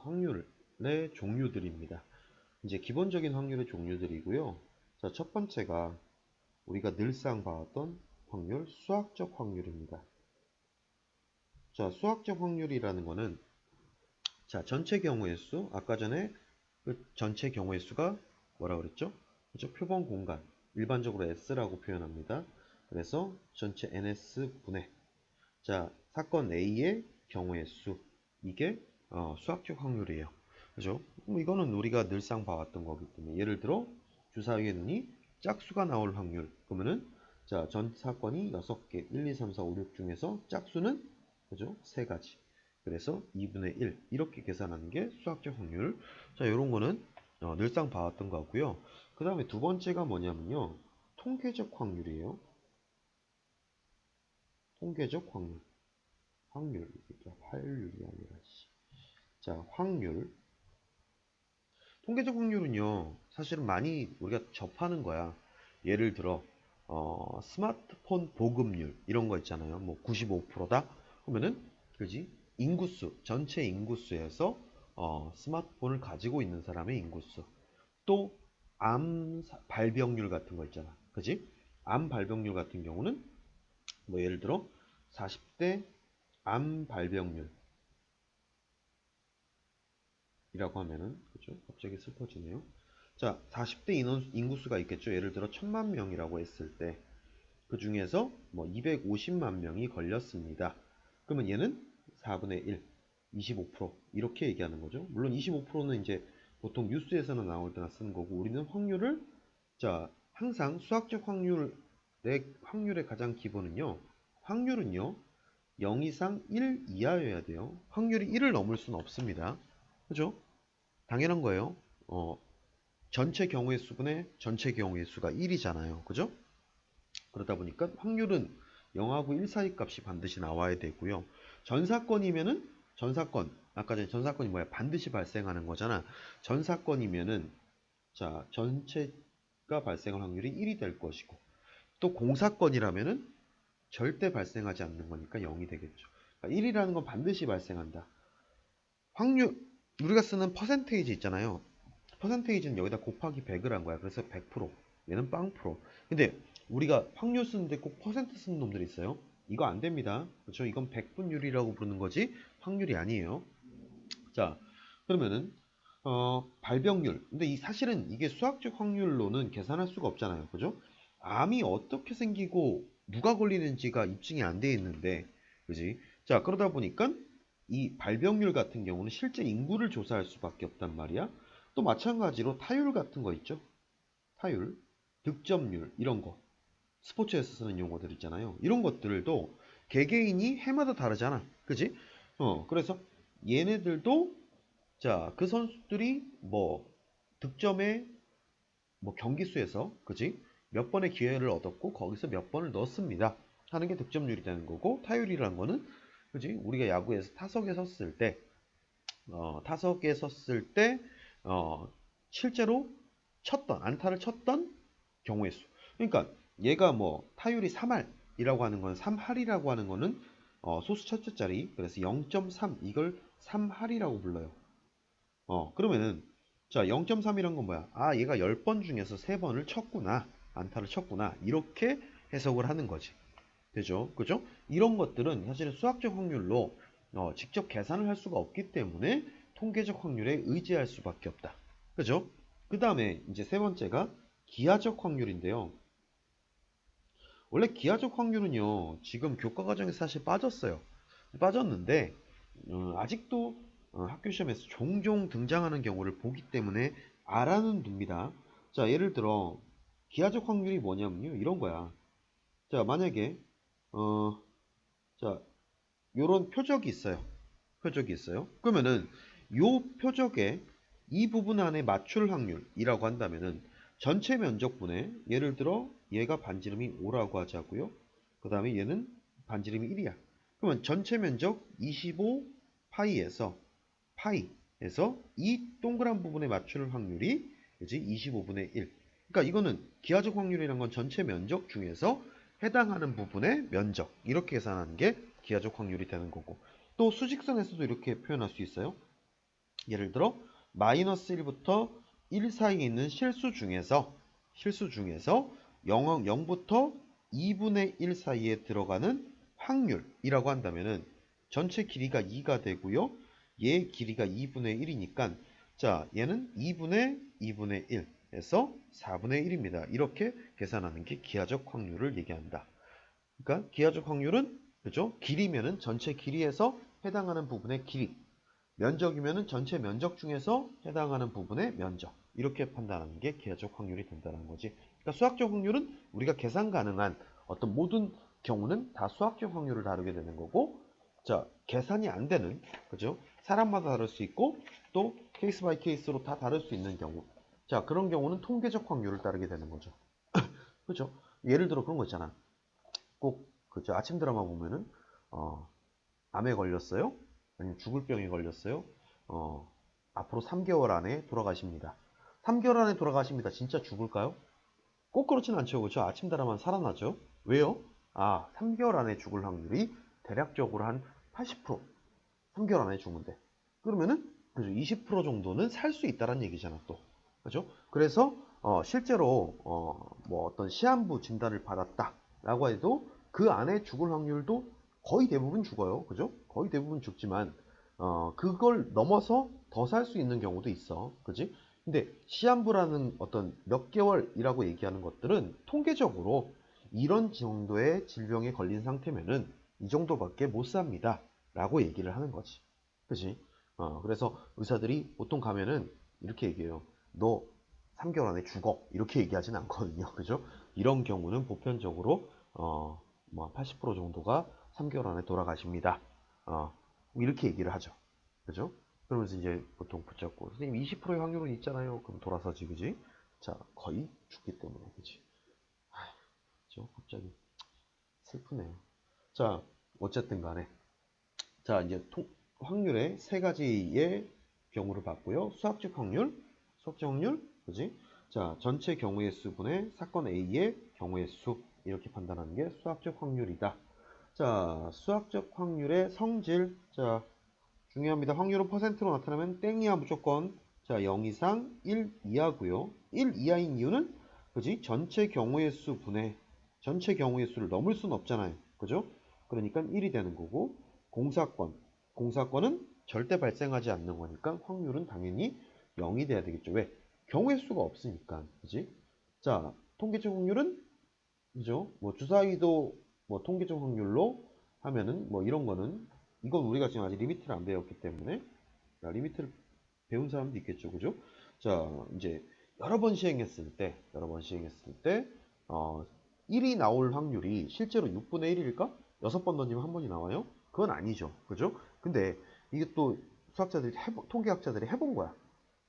확률의 종류들입니다. 이제 기본적인 확률의 종류들이고요. 자, 첫 번째가 우리가 늘상 봐왔던 확률, 수학적 확률입니다. 자, 수학적 확률이라는 거는 자, 전체 경우의 수, 아까 전에 그 전체 경우의 수가 뭐라 그랬죠? 그죠? 표본 공간, 일반적으로 S라고 표현합니다. 그래서 전체 NS분의 자, 사건 A의 경우의 수, 이게 수학적 확률이에요. 그죠? 이거는 우리가 늘상 봐왔던 거기 때문에 예를 들어 주사위의 눈이 짝수가 나올 확률 그러면은 자, 전 사건이 6개 1, 2, 3, 4, 5, 6 중에서 짝수는 그죠? 3가지. 그래서 2분의 1 이렇게 계산하는 게 수학적 확률. 자, 이런 거는 늘상 봐왔던 거 같고요. 그 다음에 두 번째가 뭐냐면요. 통계적 확률이에요. 통계적 확률. 확률. 이게 확률이 아니라 자, 확률. 통계적 확률은요, 사실은 많이 우리가 접하는 거야. 예를 들어, 스마트폰 보급률, 이런 거 있잖아요. 뭐 95%다? 그러면은, 그지? 인구수, 전체 인구수에서, 스마트폰을 가지고 있는 사람의 인구수. 또, 암 발병률 같은 거 있잖아. 그지? 암 발병률 같은 경우는, 뭐 예를 들어, 40대 암 발병률. 이라고 하면은 그죠? 갑자기 슬퍼지네요. 자, 40대 인구수가 있겠죠. 예를 들어 1000만 명이라고 했을 때 그 중에서 뭐 250만 명이 걸렸습니다. 그러면 얘는 4분의 1, 25% 이렇게 얘기하는 거죠. 물론 25%는 이제 보통 뉴스에서는 나올 때나 쓰는 거고 우리는 확률을 자, 항상 수학적 확률의 가장 기본은요. 확률은요. 0 이상 1 이하여야 돼요. 확률이 1을 넘을 수는 없습니다. 그죠? 당연한 거예요. 전체 경우의 수분의 전체 경우의 수가 1이잖아요. 그죠? 그러다 보니까 확률은 0하고 1 사이 값이 반드시 나와야 되고요. 전사건이면은 전사건 아까 전에 전사건이 뭐야? 반드시 발생하는 거잖아. 전사건이면은 자, 전체가 발생할 확률이 1이 될 것이고 또 공사건이라면은 절대 발생하지 않는 거니까 0이 되겠죠. 그러니까 1이라는 건 반드시 발생한다. 확률 우리가 쓰는 퍼센테이지 있잖아요. 퍼센테이지는 여기다 곱하기 100을 한 거야. 그래서 100%. 얘는 빵 프로. 근데 우리가 확률 쓰는데 꼭 퍼센트 쓰는 놈들이 있어요. 이거 안 됩니다. 그렇죠? 이건 백분율이라고 부르는 거지 확률이 아니에요. 자, 그러면은 발병률. 근데 이 사실은 이게 수학적 확률로는 계산할 수가 없잖아요. 그죠? 암이 어떻게 생기고 누가 걸리는지가 입증이 안 돼 있는데, 그지? 자, 그러다 보니까 이 발병률 같은 경우는 실제 인구를 조사할 수밖에 없단 말이야. 또 마찬가지로 타율 같은 거 있죠? 타율, 득점률 이런 거. 스포츠에서 쓰는 용어들 있잖아요. 이런 것들도 개개인이 해마다 다르잖아. 그지? 그래서 얘네들도 자, 그 선수들이 뭐 득점의 뭐 경기 수에서 그지? 몇 번의 기회를 얻었고 거기서 몇 번을 넣었습니다. 하는 게 득점률이 되는 거고 타율이라는 거는 그지? 우리가 야구에서 타석에 섰을 때 타석에 섰을 때 실제로 쳤던 안타를 쳤던 경우의 수. 그러니까 얘가 뭐 타율이 3할이라고 하는 건 3할이라고 하는 거는 소수 첫째 자리 그래서 0.3 이걸 3할이라고 불러요. 그러면은 자 0.3이란 건 뭐야? 아 얘가 10번 중에서 3번을 쳤구나. 안타를 쳤구나. 이렇게 해석을 하는 거지. 되죠? 그죠? 이런 것들은 사실은 수학적 확률로 직접 계산을 할 수가 없기 때문에 통계적 확률에 의지할 수밖에 없다. 그죠? 그 다음에 이제 세 번째가 기하적 확률인데요. 원래 기하적 확률은요, 지금 교과 과정에서 사실 빠졌어요. 빠졌는데, 아직도 학교 시험에서 종종 등장하는 경우를 보기 때문에 알아는 둡니다. 자, 예를 들어, 기하적 확률이 뭐냐면요, 이런 거야. 자, 만약에, 어, 자, 요런 표적이 있어요. 표적이 있어요. 그러면은 요 표적의 이 부분 안에 맞출 확률이라고 한다면은 전체 면적분의 예를 들어 얘가 반지름이 5라고 하자고요. 그 다음에 얘는 반지름이 1이야. 그러면 전체 면적 25 파이에서 이 동그란 부분에 맞출 확률이 그지 25분의 1. 그러니까 이거는 기하적 확률이란 건 전체 면적 중에서 해당하는 부분의 면적 이렇게 계산하는 게 기하적 확률이 되는 거고 또 수직선에서도 이렇게 표현할 수 있어요. 예를 들어 마이너스 1부터 1 사이에 있는 실수 중에서 0부터 2분의 1 사이에 들어가는 확률이라고 한다면은 전체 길이가 2가 되고요. 얘 길이가 2분의 1이니까 자, 얘는 2분의 1에서 4분의 1입니다. 이렇게 계산하는 게 기하적 확률을 얘기한다. 그러니까 기하적 확률은 그죠? 길이면은 전체 길이에서 해당하는 부분의 길이, 면적이면은 전체 면적 중에서 해당하는 부분의 면적. 이렇게 판단하는 게 기하적 확률이 된다는 거지. 그러니까 수학적 확률은 우리가 계산 가능한 어떤 모든 경우는 다 수학적 확률을 다루게 되는 거고, 자, 계산이 안 되는, 그죠? 사람마다 다를 수 있고, 또 케이스 바이 케이스로 다 다를 수 있는 경우. 자, 그런 경우는 통계적 확률을 따르게 되는 거죠. 그죠? 예를 들어 그런 거 있잖아. 꼭, 그죠? 아침 드라마 보면은, 암에 걸렸어요? 아니면 죽을 병에 걸렸어요? 어, 앞으로 3개월 안에 돌아가십니다. 3개월 안에 돌아가십니다. 진짜 죽을까요? 꼭 그렇진 않죠. 그렇죠? 아침 드라마는 살아나죠. 왜요? 3개월 안에 죽을 확률이 대략적으로 한 80%. 3개월 안에 죽는데. 그러면은 그죠? 20% 정도는 살 수 있다는 얘기잖아, 또. 그죠? 그래서 실제로 뭐 어떤 시한부 진단을 받았다라고 해도 그 안에 죽을 확률도 거의 대부분 죽어요. 그죠? 거의 대부분 죽지만 그걸 넘어서 더 살 수 있는 경우도 있어. 그지? 근데 시한부라는 어떤 몇 개월이라고 얘기하는 것들은 통계적으로 이런 정도의 질병에 걸린 상태면은 이 정도밖에 못 삽니다. 라고 얘기를 하는 거지. 그지? 그래서 의사들이 보통 가면은 이렇게 얘기해요. 너 3개월 안에 죽어. 이렇게 얘기하진 않거든요. 그죠? 이런 경우는 보편적으로, 뭐 80% 정도가 3개월 안에 돌아가십니다. 이렇게 얘기를 하죠. 그죠? 그러면서 이제 보통 붙잡고, 선생님 20%의 확률은 있잖아요. 그럼 돌아서지, 그지? 자, 거의 죽기 때문에, 그지? 그죠? 갑자기 슬프네요. 자, 어쨌든 간에. 자, 이제 확률의 세 가지의 경우를 봤고요. 수학적 확률, 그지? 자, 전체 경우의 수분의 사건 A의 경우의 수 이렇게 판단하는 게 수학적 확률이다. 자, 수학적 확률의 성질, 자, 중요합니다. 확률은 퍼센트로 나타나면 땡이야 무조건. 자, 0 이상 1 이하고요. 1 이하인 이유는 그지? 전체 경우의 수를 넘을 수는 없잖아요. 그죠? 그러니까 1이 되는 거고 공사권. 공사권은 절대 발생하지 않는 거니까 확률은 당연히 0이 돼야 되겠죠. 왜? 경우의 수가 없으니까. 그지? 자, 통계적 확률은 그죠? 뭐 주사위도 뭐 통계적 확률로 하면은 뭐 이런 거는 이건 우리가 지금 아직 리미트를 안 배웠기 때문에 리미트를 배운 사람도 있겠죠. 그죠? 자, 이제 여러 번 시행했을 때 1이 나올 확률이 실제로 6분의 1일까? 6번 던지면 한 번이 나와요? 그건 아니죠. 그죠? 근데 이게 또 통계학자들이 해본 거야.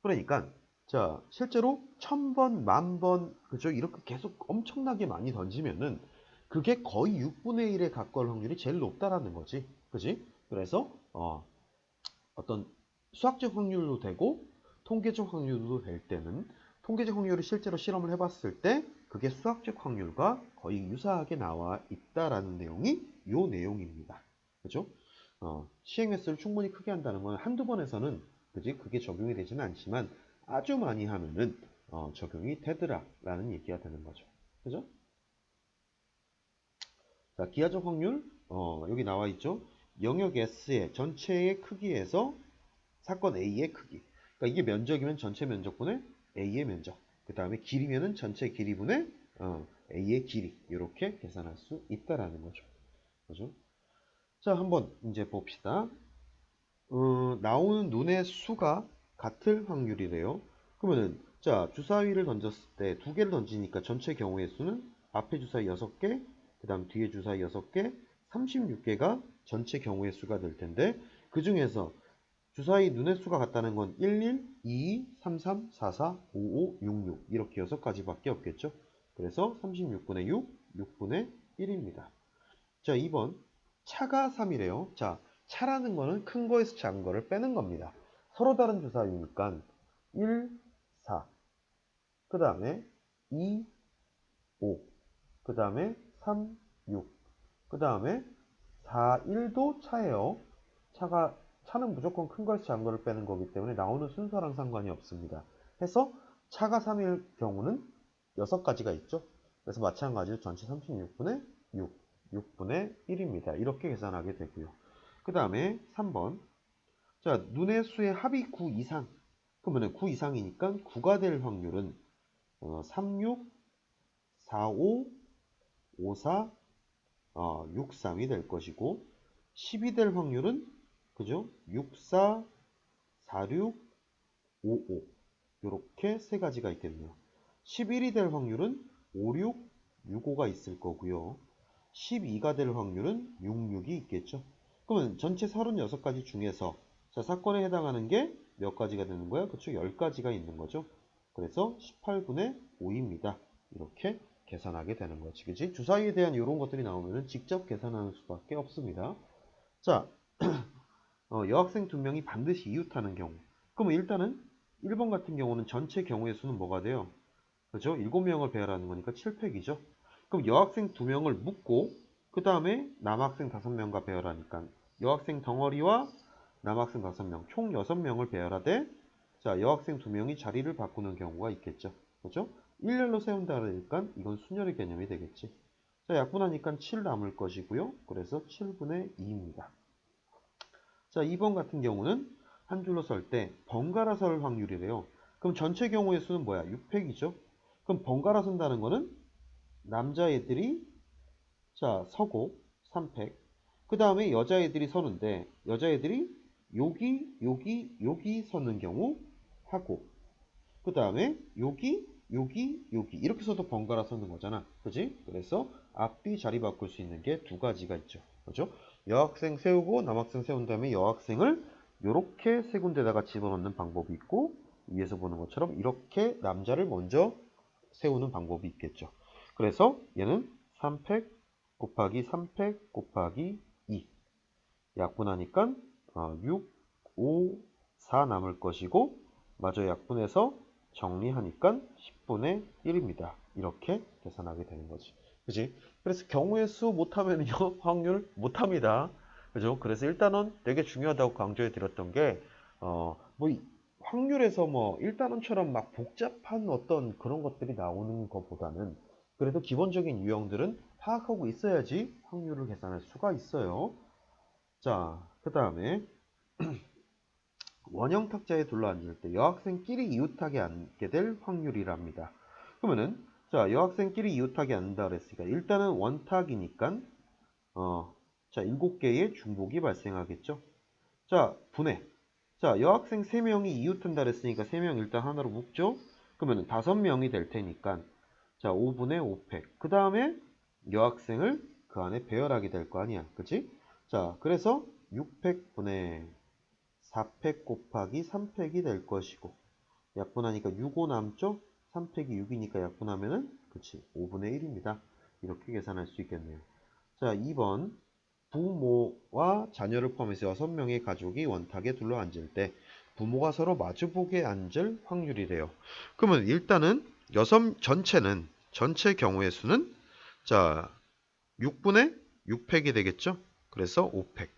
그러니까 자, 실제로 1000번, 10,000번, 그죠? 이렇게 계속 엄청나게 많이 던지면은 그게 거의 6분의 1에 가까울 확률이 제일 높다라는 거지. 그지? 그래서 어떤 수학적 확률도 되고 통계적 확률도 될 때는 통계적 확률을 실제로 실험을 해봤을 때 그게 수학적 확률과 거의 유사하게 나와 있다라는 내용이 요 내용입니다. 그죠? 시행 횟수를 충분히 크게 한다는 건 한두 번에서는 그지? 그게 적용이 되지는 않지만 아주 많이 하면은 적용이 되더라라는 얘기가 되는 거죠. 그죠? 자, 기하적 확률 여기 나와 있죠. 영역 S의 전체의 크기에서 사건 A의 크기. 그러니까 이게 면적이면 전체 면적분의 A의 면적. 그 다음에 길이면은 전체 길이분의 A의 길이. 이렇게 계산할 수 있다라는 거죠. 그죠? 자, 한번 이제 봅시다. 나오는 눈의 수가 같을 확률이래요. 그러면은 자, 주사위를 던졌을 때 두 개를 던지니까 전체 경우의 수는 앞에 주사위 6개, 그 다음 뒤에 주사위 6개, 36개가 전체 경우의 수가 될 텐데 그 중에서 주사위 눈의 수가 같다는 건 11, 22, 33, 44, 55, 66 이렇게 6가지밖에 없겠죠. 그래서 36분의 6, 6분의 1입니다. 자, 2번 차가 3이래요. 자, 차라는 거는 큰 거에서 작은 거를 빼는 겁니다. 서로 다른 주사위니까 1, 4, 그 다음에 2, 5, 그 다음에 3, 6, 그 다음에 4, 1도 차예요. 차가 차는 무조건 큰 거에서 작은 거를 빼는 거기 때문에 나오는 순서랑 상관이 없습니다. 해서 차가 3일 경우는 6가지가 있죠. 그래서 마찬가지로 전체 36분의 6, 6분의 1입니다. 이렇게 계산하게 되고요. 그 다음에 3번. 자, 눈의 수의 합이 9 이상. 그러면 9 이상이니까 9가 될 확률은 36, 45, 54, 63이 될 것이고 10이 될 확률은 그죠? 64, 46, 55 이렇게 세 가지가 있겠네요. 11이 될 확률은 56, 65가 있을 거고요. 12가 될 확률은 66이 있겠죠. 그러면 전체 36가지 중에서 자, 사건에 해당하는 게 몇 가지가 되는 거야? 그쵸? 10가지가 있는 거죠. 그래서 18분의 5입니다. 이렇게 계산하게 되는 거지. 그치? 주사위에 대한 이런 것들이 나오면 직접 계산하는 수밖에 없습니다. 자, 여학생 2명이 반드시 이웃하는 경우. 그러면 일단은 1번 같은 경우는 전체 경우의 수는 뭐가 돼요? 그죠? 7명을 배열하는 거니까 7팩이죠. 그럼 여학생 2명을 묶고 그 다음에 남학생 5명과 배열하니까 여학생 덩어리와 남학생 5명, 총 6명을 배열하되 자, 여학생 2명이 자리를 바꾸는 경우가 있겠죠. 그죠? 일렬로 세운다 그러니까 이건 순열의 개념이 되겠지. 자, 약분하니까 7 남을 것이고요. 그래서 7분의 2입니다. 자, 2번 같은 경우는 한 줄로 설 때 번갈아 설 확률이래요. 그럼 전체 경우의 수는 뭐야? 6팩이죠. 그럼 번갈아 선다는 거는 남자애들이 자 서고 3팩 그 다음에 여자애들이 서는데 여자애들이 여기 서는 경우 하고 그 다음에 여기 이렇게 서도 번갈아 서는 거잖아. 그지? 그래서 앞뒤 자리 바꿀 수 있는 게 2가지가 있죠. 그죠? 여학생 세우고 남학생 세운 다음에 여학생을 이렇게 세 군데다가 집어넣는 방법이 있고 위에서 보는 것처럼 이렇게 남자를 먼저 세우는 방법이 있겠죠. 그래서 얘는 3팩 곱하기 3팩 곱하기 2 약분하니까 6, 5, 4 남을 것이고 마저 약분해서 정리하니까 10분의 1입니다. 이렇게 계산하게 되는 거지. 그지? 그래서 경우의 수 못하면요 확률 못합니다. 그죠? 그래서 일단은 되게 중요하다고 강조해 드렸던 게 뭐 확률에서 뭐 일단원처럼 막 복잡한 어떤 그런 것들이 나오는 것보다는 그래도 기본적인 유형들은 파악하고 있어야지 확률을 계산할 수가 있어요. 자, 그 다음에 원형 탁자에 둘러앉을 때 여학생끼리 이웃하게 앉게 될 확률이랍니다. 그러면은 자, 여학생끼리 이웃하게 앉는다 그랬으니까 일단은 원탁이니까 자, 7개의 중복이 발생하겠죠. 자, 분해. 자, 여학생 3명이 이웃한다 그랬으니까 3명 일단 하나로 묶죠. 그러면 5명이 될 테니까 자, 5분의 5팩. 그 다음에 여학생을 그 안에 배열하게 될 거 아니야. 그치? 자, 그래서 6팩분의 4팩 곱하기 3팩이 될 것이고 약분하니까 6, 5 남죠? 3팩이 6이니까 약분하면은 그치 5분의 1입니다. 이렇게 계산할 수 있겠네요. 자, 2번 부모와 자녀를 포함해서 6명의 가족이 원탁에 둘러앉을 때 부모가 서로 마주보게 앉을 확률이래요. 그러면 일단은 전체 경우의 수는 자 6분의 6팩이 되겠죠? 그래서 5팩.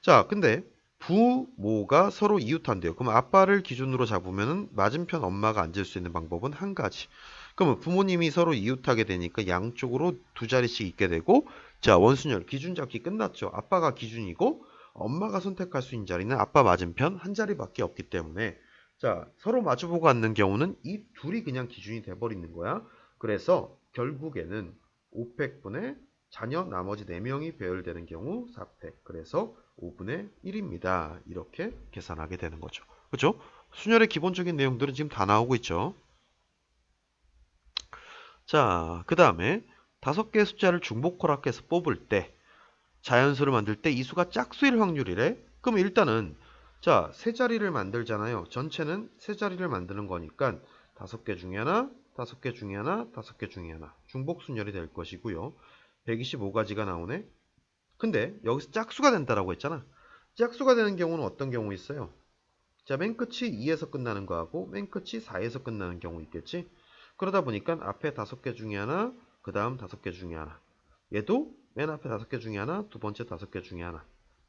자, 근데 부모가 서로 이웃한대요. 그럼 아빠를 기준으로 잡으면 맞은편 엄마가 앉을 수 있는 방법은 한 가지. 그러면 부모님이 서로 이웃하게 되니까 양쪽으로 2자리씩 있게 되고 자, 원순열 기준 잡기 끝났죠. 아빠가 기준이고 엄마가 선택할 수 있는 자리는 아빠 맞은편 한 자리밖에 없기 때문에 자, 서로 마주보고 앉는 경우는 이 둘이 그냥 기준이 돼버리는 거야. 그래서 결국에는 5팩분의 자녀 나머지 4명이 배열되는 경우 4팩. 그래서 5분의 1입니다. 이렇게 계산하게 되는 거죠. 그죠? 순열의 기본적인 내용들은 지금 다 나오고 있죠. 자, 그 다음에 5개의 숫자를 중복 허락해서 뽑을 때 자연수를 만들 때 이 수가 짝수일 확률이래. 그럼 일단은 자, 세 자리를 만들잖아요. 전체는 세 자리를 만드는 거니까 5개 중에 하나, 5개 중에 하나, 5개 중에 하나 중복 순열이 될 것이고요. 125가지가 나오네. 근데 여기서 짝수가 된다라고 했잖아. 짝수가 되는 경우는 어떤 경우 있어요? 자, 맨 끝이 2에서 끝나는 거하고 맨 끝이 4에서 끝나는 경우 있겠지? 그러다 보니까 앞에 5개 중에 하나, 그 다음 5개 중에 하나. 얘도 맨 앞에 5개 중에 하나, 두 번째 5개 중에 하나.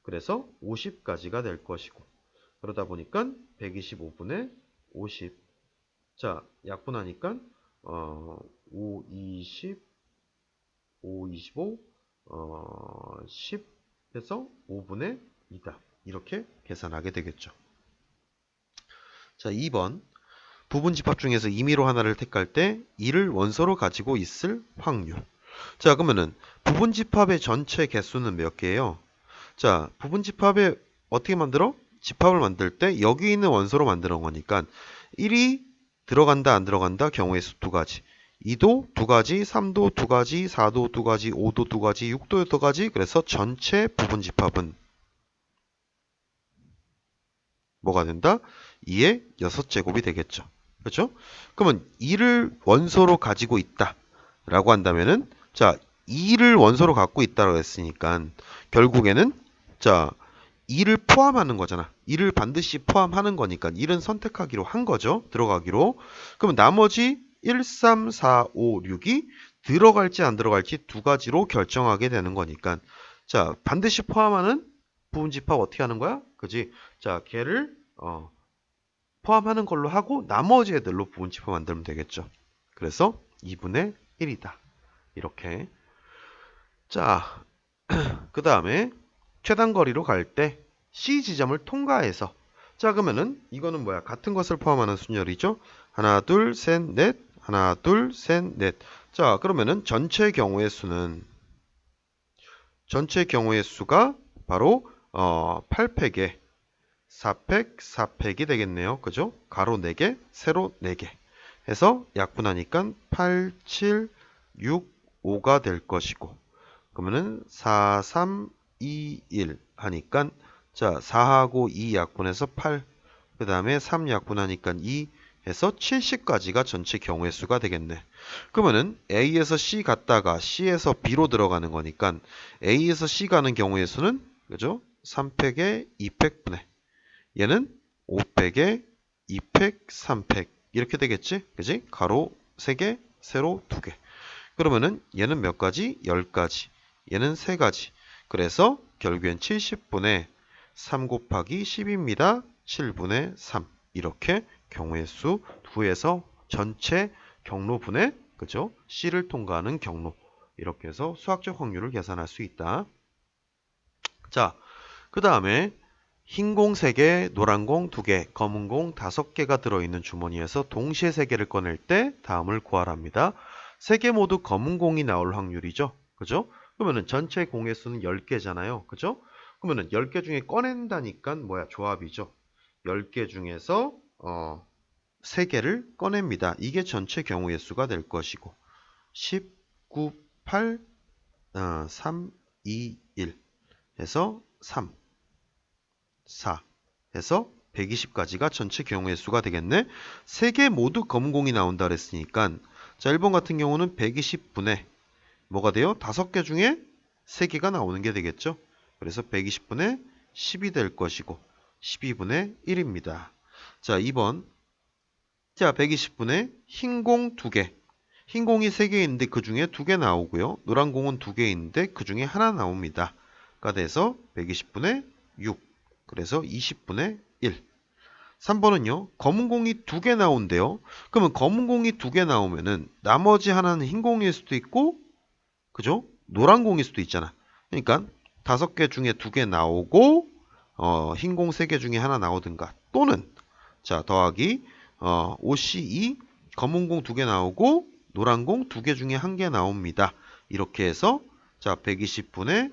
그래서 50까지가 될 것이고 그러다 보니까 125분의 50. 자, 약분하니까 5, 20, 5, 25, 10 해서 5분의 2다. 이렇게 계산하게 되겠죠. 자, 2번. 부분집합 중에서 임의로 하나를 택할 때 이를 원소로 가지고 있을 확률. 자, 그러면은 부분집합의 전체 개수는 몇 개예요? 자, 부분집합에 어떻게 만들어? 집합을 만들 때 여기 있는 원소로 만드는 거니까 1이 들어간다 안 들어간다 경우의 수 두 가지. 2도 두 가지, 3도 두 가지, 4도 두 가지, 5도 두 가지, 6도 두 가지. 그래서 전체 부분집합은 뭐가 된다? 2의 6제곱이 되겠죠. 그렇죠? 그러면 2를 원소로 가지고 있다 라고 한다면은 자, 2를 원소로 갖고 있다고 했으니까 결국에는 자, 2를 포함하는 거잖아. 2를 반드시 포함하는 거니까 1은 선택하기로 한 거죠. 들어가기로. 그러면 나머지 1, 3, 4, 5, 6이 들어갈지 안 들어갈지 두 가지로 결정하게 되는 거니까 자, 반드시 포함하는 부분집합 어떻게 하는 거야? 그지? 자, 걔를 포함하는 걸로 하고 나머지 애들로 부분집합 만들면 되겠죠. 그래서 2분의 1이다. 이렇게. 자, 그 다음에 최단거리로 갈 때 C 지점을 통과해서 자, 그러면은 이거는 뭐야? 같은 것을 포함하는 순열이죠. 하나, 둘, 셋, 넷. 하나, 둘, 셋, 넷. 자, 그러면은 전체 경우의 수는 전체 경우의 수가 바로 8팩에 4팩, 4팩이 되겠네요. 그죠? 가로 4개, 세로 4개 해서 약분하니까 8, 7, 6, 5가 될 것이고 그러면은 4, 3, 2, 1 하니까 자 4하고 2 약분해서 8, 그 다음에 3 약분하니까 2 해서 70까지가 전체 경우의 수가 되겠네. 그러면은 A에서 C 갔다가 C에서 B로 들어가는 거니까 A에서 C 가는 경우의 수는 그죠? 3팩에 2팩분의 얘는 5팩에 2팩, 3팩 이렇게 되겠지? 그지? 가로 3개, 세로 2개. 그러면은 얘는 몇 가지? 10가지. 얘는 3가지. 그래서 결국엔 70분의 3 곱하기 10입니다. 7분의 3. 이렇게 경우의 수 2에서 전체 경로분의 그죠? C를 통과하는 경로. 이렇게 해서 수학적 확률을 계산할 수 있다. 자, 그 다음에 흰 공 3개, 노란 공 2개, 검은 공 5개가 들어있는 주머니에서 동시에 3개를 꺼낼 때 다음을 구하랍니다. 3개 모두 검은 공이 나올 확률이죠. 그죠? 그러면은 전체 공의 수는 10개잖아요. 그죠? 그러면은 10개 중에 꺼낸다니까 뭐야? 조합이죠. 10개 중에서 3개를 꺼냅니다. 이게 전체 경우의 수가 될 것이고 10, 9, 8, 3, 2, 1 해서 3, 4 해서 120까지가 전체 경우의 수가 되겠네. 3개 모두 검은 공이 나온다 그랬으니까 자 1번 같은 경우는 120분의 뭐가 돼요? 5개 중에 3개가 나오는 게 되겠죠. 그래서 120분의 10이 될 것이고 12분의 1입니다. 자 2번 자 120분의 흰 공 2개 흰 공이 3개 있는데 그 중에 2개 나오고요. 노란 공은 2개 있는데 그 중에 하나 나옵니다. 가 돼서 120분의 6 그래서 20분의 1. 3번은요. 검은 공이 2개 나온대요. 그러면 검은 공이 2개 나오면은 나머지 하나는 흰 공일 수도 있고 그죠? 노란 공일 수도 있잖아. 그러니까 5개 중에 2개 나오고 흰 공 3개 중에 하나 나오든가 또는 자 더하기 OC2 검은 공 2개 나오고 노란 공 2개 중에 1개 나옵니다. 이렇게 해서 자 120분의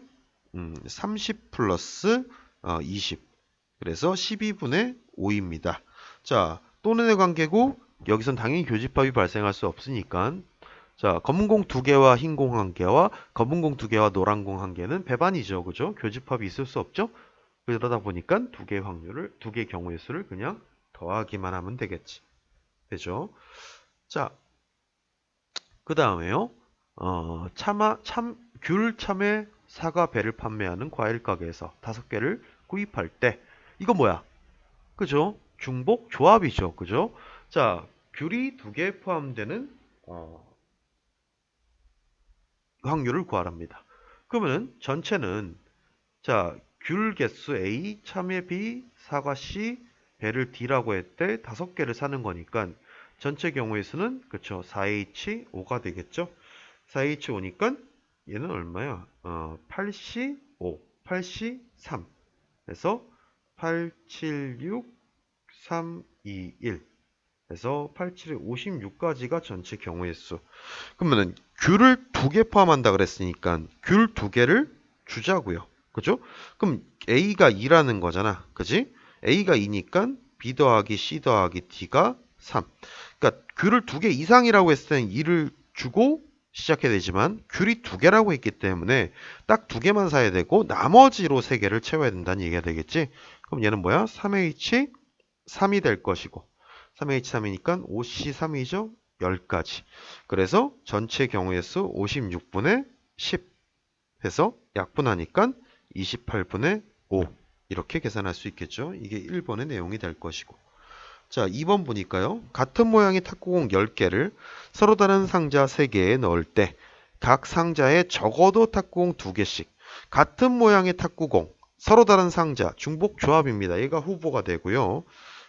30 플러스 20 그래서 12분의 5입니다. 자 또는의 관계고 여기선 당연히 교집합이 발생할 수 없으니까 자 검은 공 2개와 흰 공 1개와 검은 공 2개와 노란 공 1개는 배반이죠. 그죠? 교집합이 있을 수 없죠. 그러다 보니까 2개의 확률을 2개의 경우의 수를 그냥 더하기만 하면 되겠지. 되죠? 자, 그 다음에요. 귤, 참외, 사과, 배를 판매하는 과일 가게에서 5개를 구입할 때 이거 뭐야? 그죠? 중복 조합이죠. 그죠? 자, 귤이 2개 포함되는 확률을 구하랍니다. 그러면은 전체는 자, 귤 개수 A, 참외 B, 사과 C, 배를 D라고 했대 5개를 사는 거니까 전체 경우의 수는 그쵸 4H5가 되겠죠. 4H5니까 얘는 얼마야? 8C5, 8C3 해서 876, 3, 2, 1 해서 87에 56까지가 전체 경우의 수. 그러면은 귤을 2개 포함한다 그랬으니까 귤 2개를 주자고요. 그죠? 그럼 A가 2라는 거잖아. 그지? A가 2니까 B 더하기 C 더하기 D가 3. 그러니까 귤을 2개 이상이라고 했을 때는 2를 주고 시작해야 되지만 귤이 2개라고 했기 때문에 딱 2개만 사야 되고 나머지로 3개를 채워야 된다는 얘기가 되겠지? 그럼 얘는 뭐야? 3H3이 될 것이고 3H3이니까 5C3이죠? 10가지. 그래서 전체 경우의 수 56분의 10 해서 약분하니까 28분의 5 이렇게 계산할 수 있겠죠. 이게 1번의 내용이 될 것이고. 자, 2번 보니까요. 같은 모양의 탁구공 10개를 서로 다른 상자 3개에 넣을 때 각 상자에 적어도 탁구공 2개씩 같은 모양의 탁구공 서로 다른 상자 중복 조합입니다. 얘가 후보가 되고요.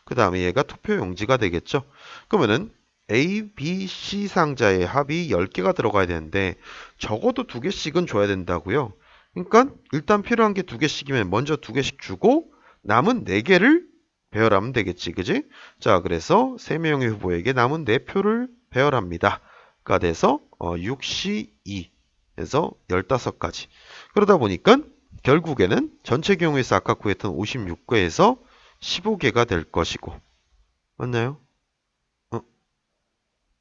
그 다음에 얘가 투표 용지가 되겠죠. 그러면은 A, B, C 상자의 합이 10개가 들어가야 되는데 적어도 2개씩은 줘야 된다고요. 그러니까 일단 필요한 게 2개씩이면 먼저 2개씩 주고 남은 4개를 배열하면 되겠지. 그지? 자, 그래서 3명의 후보에게 남은 4표를 배열합니다. 가 돼서 6C2 해서 15가지. 그러다 보니까 결국에는 전체 경우에서 아까 구했던 56개에서 15개가 될 것이고. 맞나요? 어,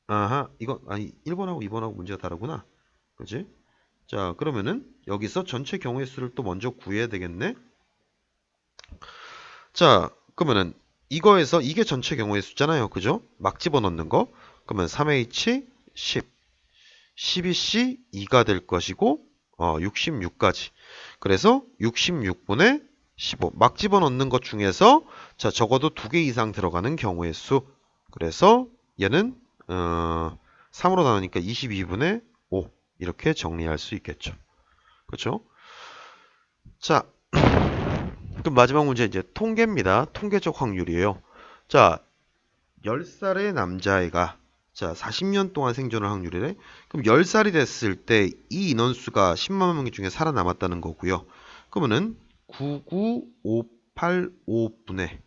아하, 이거, 아니, 1번하고 2번하고 문제가 다르구나. 그지? 자, 그러면은 여기서 전체 경우의 수를 또 먼저 구해야 되겠네. 자, 그러면은 이거에서 이게 전체 경우의 수잖아요. 그죠? 막 집어넣는 거. 그러면 3H 10, 12C 2가 될 것이고, 66까지. 그래서 66분의 15. 막 집어넣는 것 중에서 자, 적어도 2개 이상 들어가는 경우의 수. 그래서 얘는 3으로 나누니까 22분의 5 이렇게 정리할 수 있겠죠. 그렇죠? 자, 그럼 마지막 문제 이제 통계입니다. 통계적 확률이에요. 자, 10살의 남자애가 자, 40년 동안 생존할 확률이래. 그럼 10살이 됐을 때 이 인원수가 10만 명 중에 살아남았다는 거고요. 그러면은 99585분의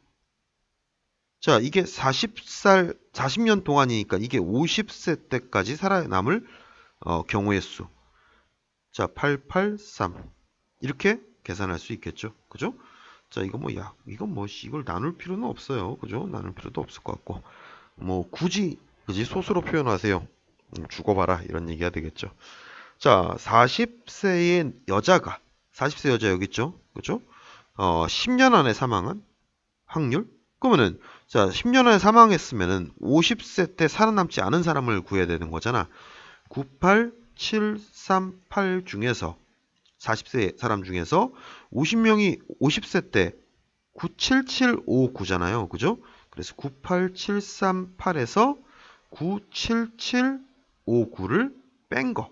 자, 이게 40년 동안이니까 이게 50세 때까지 살아남을 경우의 수. 자, 883. 이렇게 계산할 수 있겠죠. 그죠? 자, 이거 뭐, 이건 뭐, 이걸 나눌 필요는 없어요. 그죠? 나눌 필요도 없을 것 같고. 뭐, 굳이, 그지? 소수로 표현하세요. 죽어봐라. 이런 얘기가 되겠죠. 자, 40세의 여자가, 40세 여자 여기 있죠? 그죠? 10년 안에 사망한 확률? 그러면은, 자, 10년 안에 사망했으면은 50세 때 살아남지 않은 사람을 구해야 되는 거잖아. 98738 중에서 40세 사람 중에서 50명이 50세 때 97759잖아요. 그죠? 그래서 98738에서 97759를 뺀 거.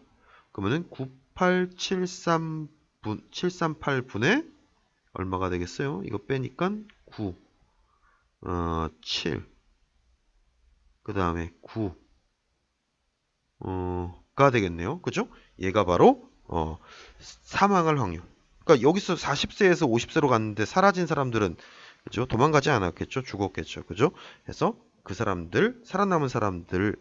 그러면은 98738분의 얼마가 되겠어요? 이거 빼니까 9, 7, 그 다음에 9, 가 되겠네요. 그죠? 얘가 바로 사망할 확률. 그러니까 여기서 40세에서 50세로 갔는데 사라진 사람들은 그죠? 도망가지 않았겠죠? 죽었겠죠. 그죠? 해서 그 사람들 살아남은 사람들을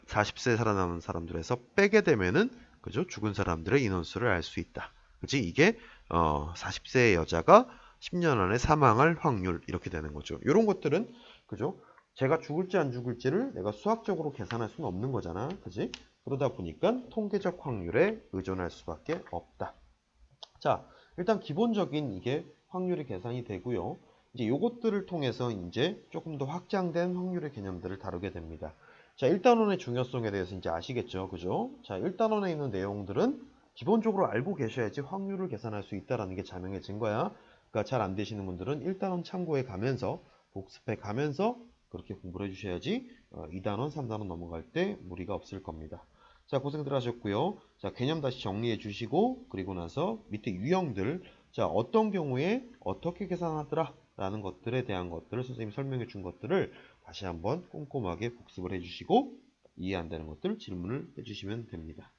40세에 살아남은 사람들에서 빼게 되면은 그죠? 죽은 사람들의 인원수를 알 수 있다. 그지? 이게 40세의 여자가 10년 안에 사망할 확률 이렇게 되는 거죠. 이런 것들은 그죠? 제가 죽을지 안 죽을지를 내가 수학적으로 계산할 수는 없는 거잖아. 그지? 그러다 보니까 통계적 확률에 의존할 수밖에 없다. 자, 일단 기본적인 이게 확률이 계산이 되고요. 이제 요것들을 통해서 이제 조금 더 확장된 확률의 개념들을 다루게 됩니다. 자, 1단원의 중요성에 대해서 이제 아시겠죠? 그죠? 자, 1단원에 있는 내용들은 기본적으로 알고 계셔야지 확률을 계산할 수 있다는 게 자명해진 거야. 그러니까 잘 안 되시는 분들은 1단원 참고해 가면서 복습해 가면서 그렇게 공부를 해주셔야지 2단원, 3단원 넘어갈 때 무리가 없을 겁니다. 자, 고생들 하셨고요. 자, 개념 다시 정리해 주시고 그리고 나서 밑에 유형들 자, 어떤 경우에 어떻게 계산하더라 라는 것들에 대한 것들을 선생님이 설명해 준 것들을 다시 한번 꼼꼼하게 복습을 해주시고 이해 안 되는 것들 질문을 해주시면 됩니다.